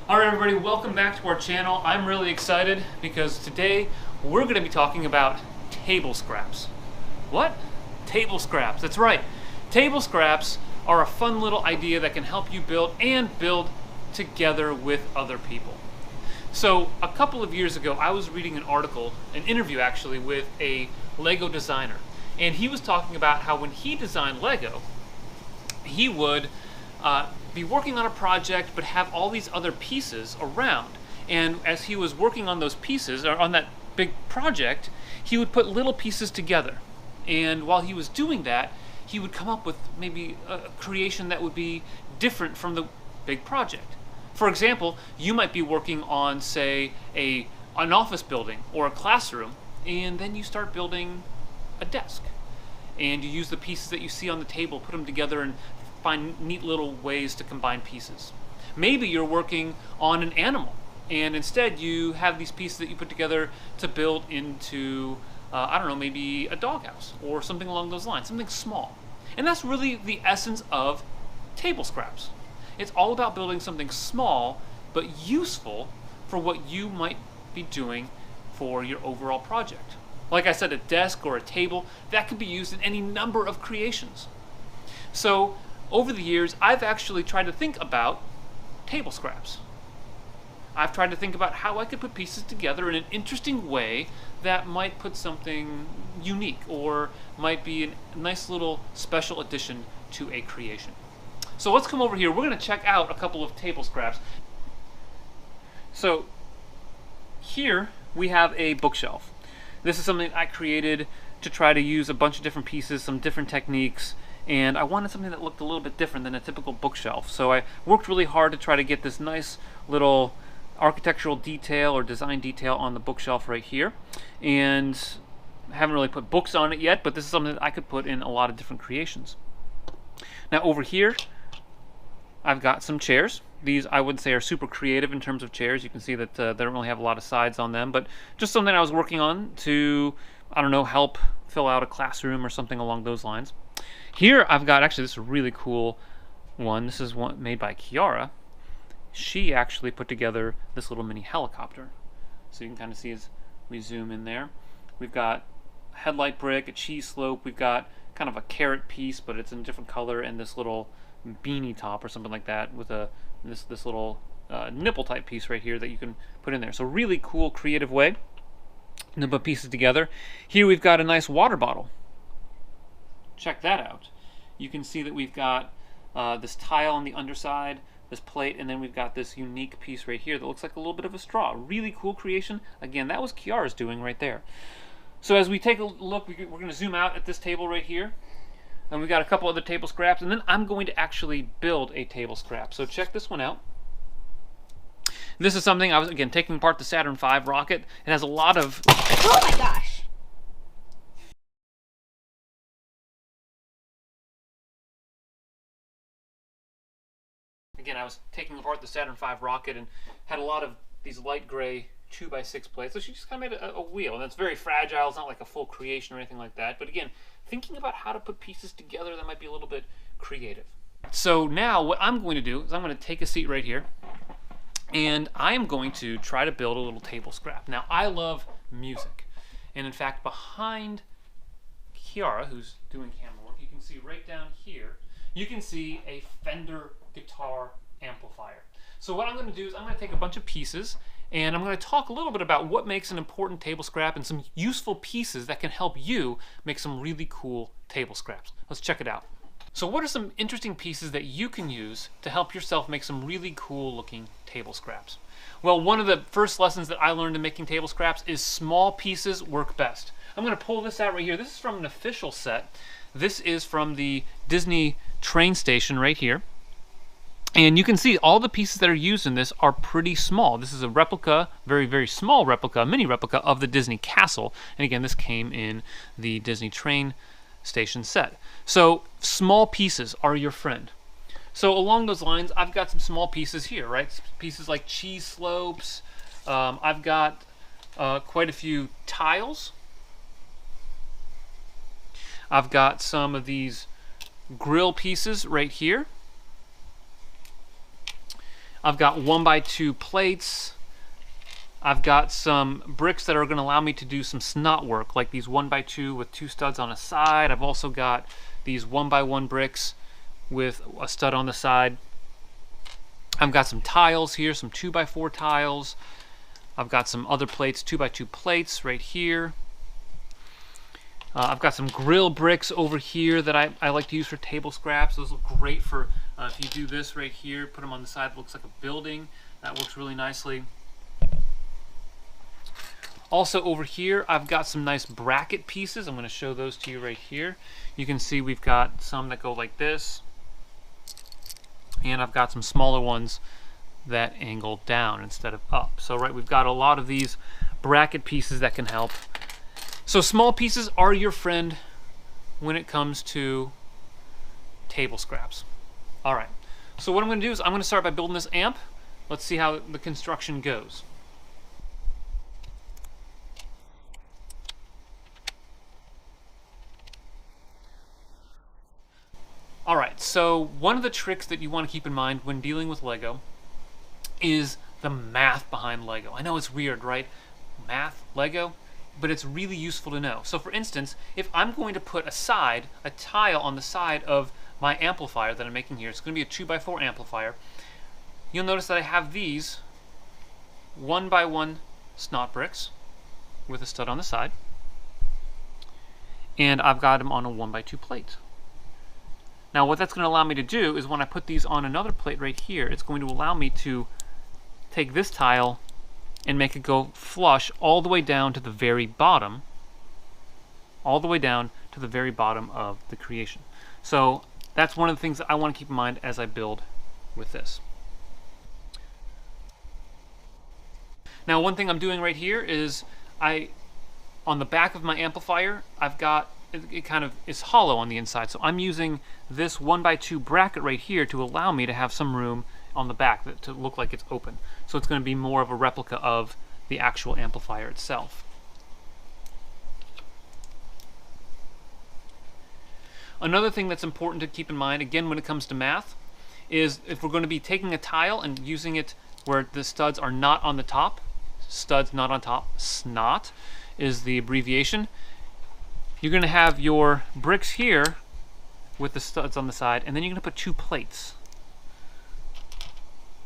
Alright everybody, welcome back to our channel. I'm really excited because today we're going to be talking about table scraps. What? Table scraps, that's right. Table scraps are a fun little idea that can help you build together with other people. So a couple of years ago I was reading an article, an interview actually, with a Lego designer. And he was talking about how when he designed Lego, he would be working on a project but have all these other pieces around, and as he was working on those pieces or on that big project, he would put little pieces together, and while he was doing that he would come up with maybe a creation that would be different from the big project. For example, you might be working on, say, an office building or a classroom, and then you start building a desk, and you use the pieces that you see on the table, put them together, and find neat little ways to combine pieces. Maybe you're working on an animal, and instead you have these pieces that you put together to build into, I don't know, maybe a doghouse or something along those lines, something small. And that's really the essence of table scraps. It's all about building something small but useful for what you might be doing for your overall project. Like I said, a desk or a table, that could be used in any number of creations. So over the years, I've actually tried to think about table scraps. I've tried to think about how I could put pieces together in an interesting way that might put something unique or might be a nice little special addition to a creation. So let's come over here. We're going to check out a couple of table scraps. So here we have a bookshelf. This is something I created to try to use a bunch of different pieces, some different techniques, and I wanted something that looked a little bit different than a typical bookshelf. So I worked really hard to try to get this nice little architectural detail or design detail on the bookshelf right here. And I haven't really put books on it yet, but this is something that I could put in a lot of different creations. Now over here, I've got some chairs. These I wouldn't say are super creative in terms of chairs. You can see that they don't really have a lot of sides on them, but just something I was working on to, I don't know, help fill out a classroom or something along those lines. Here I've got, actually this is a really cool one. This is one made by Kiara. She actually put together this little mini helicopter. So you can kind of see as we zoom in there. We've got a headlight brick, a cheese slope. We've got kind of a carrot piece, but it's in a different color, and this little beanie top or something like that with this little nipple type piece right here that you can put in there. So really cool, creative way to put pieces together. Here we've got a nice water bottle. Check that out. You can see that we've got this tile on the underside, this plate, and then we've got this unique piece right here that looks like a little bit of a straw. Really cool creation. Again, that was Kiara's doing right there. So as we take a look, we're going to zoom out at this table right here, and we've got a couple other table scraps, and then I'm going to actually build a table scrap. So check this one out. This is something I was, again, taking apart the Saturn V rocket. It has a lot of... Oh my gosh! Again, I was taking apart the Saturn V rocket and had a lot of these light gray 2x6 plates. So she just kind of made a wheel, and it's very fragile. It's not like a full creation or anything like that. But again, thinking about how to put pieces together that might be a little bit creative. So now what I'm going to do is I'm going to take a seat right here, and I am going to try to build a little table scrap. Now, I love music, and in fact, behind Kiara, who's doing camera work, you can see right down here, you can see a Fender guitar amplifier. So what I'm going to do is I'm going to take a bunch of pieces, and I'm going to talk a little bit about what makes an important table scrap and some useful pieces that can help you make some really cool table scraps. Let's check it out. So what are some interesting pieces that you can use to help yourself make some really cool looking table scraps? Well, one of the first lessons that I learned in making table scraps is small pieces work best. I'm going to pull this out right here. This is from an official set. This is from the Disney train station right here. And you can see all the pieces that are used in this are pretty small. This is a replica, very, very small replica, mini replica of the Disney castle. And again, this came in the Disney train station set. So small pieces are your friend. So along those lines, I've got some small pieces here, right? Pieces like cheese slopes. I've got quite a few tiles. I've got some of these grill pieces right here. I've got 1x2 plates. I've got some bricks that are going to allow me to do some snot work, like these 1x2 with 2 studs on a side. I've also got these 1x1 bricks with a stud on the side. I've got some tiles here, some 2x4 tiles. I've got some other plates, 2x2 plates right here. I've got some grill bricks over here that I like to use for table scraps. Those look great for if you do this right here, put them on the side, it looks like a building. That works really nicely. Also over here, I've got some nice bracket pieces. I'm going to show those to you right here. You can see we've got some that go like this, and I've got some smaller ones that angle down instead of up. So right, we've got a lot of these bracket pieces that can help. So small pieces are your friend when it comes to table scraps. All right, so what I'm going to do is I'm going to start by building this amp. Let's see how the construction goes. All right, so one of the tricks that you want to keep in mind when dealing with Lego is the math behind Lego. I know it's weird, right? Math, Lego, but it's really useful to know. So for instance, if I'm going to put a tile on the side of my amplifier that I'm making here, it's going to be a 2x4 amplifier, you'll notice that I have these 1x1 snot bricks with a stud on the side, and I've got them on a 1x2 plate. Now what that's going to allow me to do is when I put these on another plate right here, it's going to allow me to take this tile and make it go flush all the way down to the very bottom, of the creation. So that's one of the things that I want to keep in mind as I build with this. Now one thing I'm doing right here is on the back of my amplifier, I've got it kind of is hollow on the inside, so I'm using this 1x2 bracket right here to allow me to have some room on the back to look like it's open. So it's going to be more of a replica of the actual amplifier itself. Another thing that's important to keep in mind, again when it comes to math, is if we're going to be taking a tile and using it where the studs are not on the top, studs not on top, SNOT is the abbreviation, you're going to have your bricks here with the studs on the side, and then you're going to put 2 plates.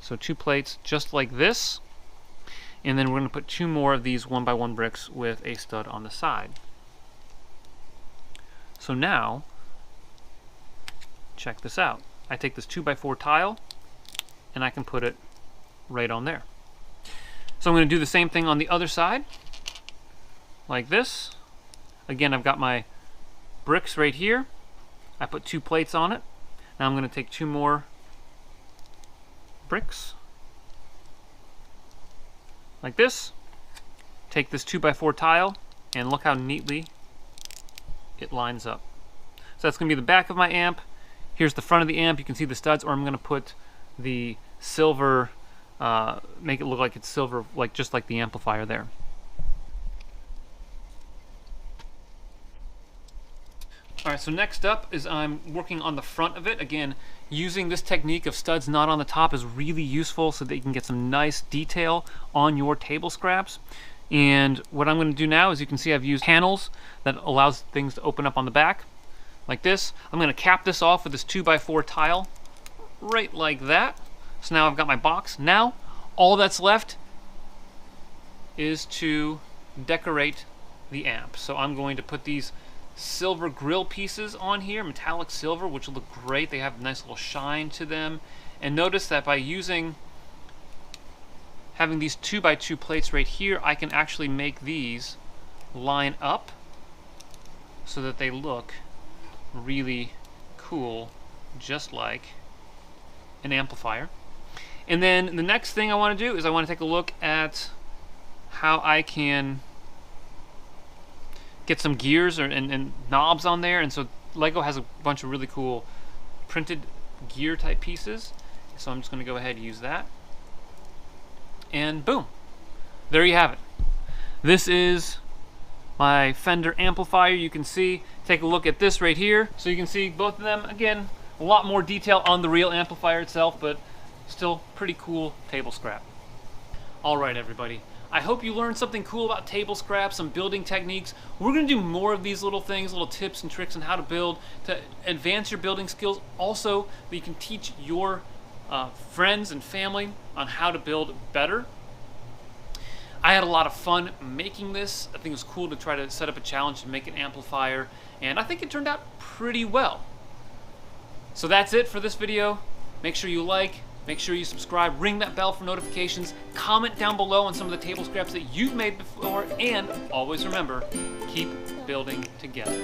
So 2 plates just like this, and then we're going to put 2 more of these 1x1 bricks with a stud on the side. So now, check this out. I take this 2x4 tile, and I can put it right on there. So I'm going to do the same thing on the other side, like this. Again, I've got my bricks right here. I put 2 plates on it. Now I'm going to take 2 more bricks, like this. Take this 2x4 tile, and look how neatly it lines up. So that's going to be the back of my amp. Here's the front of the amp. You can see the studs, or I'm going to put the silver, make it look like it's silver, just like the amplifier there. Alright, so next up is I'm working on the front of it. Again, using this technique of studs not on the top is really useful so that you can get some nice detail on your table scraps. And what I'm going to do now is you can see I've used panels that allows things to open up on the back, like this. I'm going to cap this off with this 2x4 tile, right like that. So now I've got my box. Now, all that's left is to decorate the amp. So I'm going to put these silver grill pieces on here, metallic silver, which will look great. They have a nice little shine to them. And notice that by having these 2x2 plates right here, I can actually make these line up so that they look really cool, just like an amplifier. And then the next thing I want to do is I want to take a look at how I can get some gears and knobs on there. And so Lego has a bunch of really cool printed gear type pieces, so I'm just going to go ahead and use that, and boom, there you have it. This is my Fender amplifier. You can see, take a look at this right here, so you can see both of them. Again, a lot more detail on the real amplifier itself, but still pretty cool table scrap. Alright everybody, I hope you learned something cool about table scraps, some building techniques. We're going to do more of these little things, little tips and tricks on how to build, to advance your building skills. Also, that you can teach your friends and family on how to build better. I had a lot of fun making this. I think it was cool to try to set up a challenge to make an amplifier, and I think it turned out pretty well. So that's it for this video. Make sure you like, make sure you subscribe, ring that bell for notifications, comment down below on some of the table scraps that you've made before, and always remember, keep building together.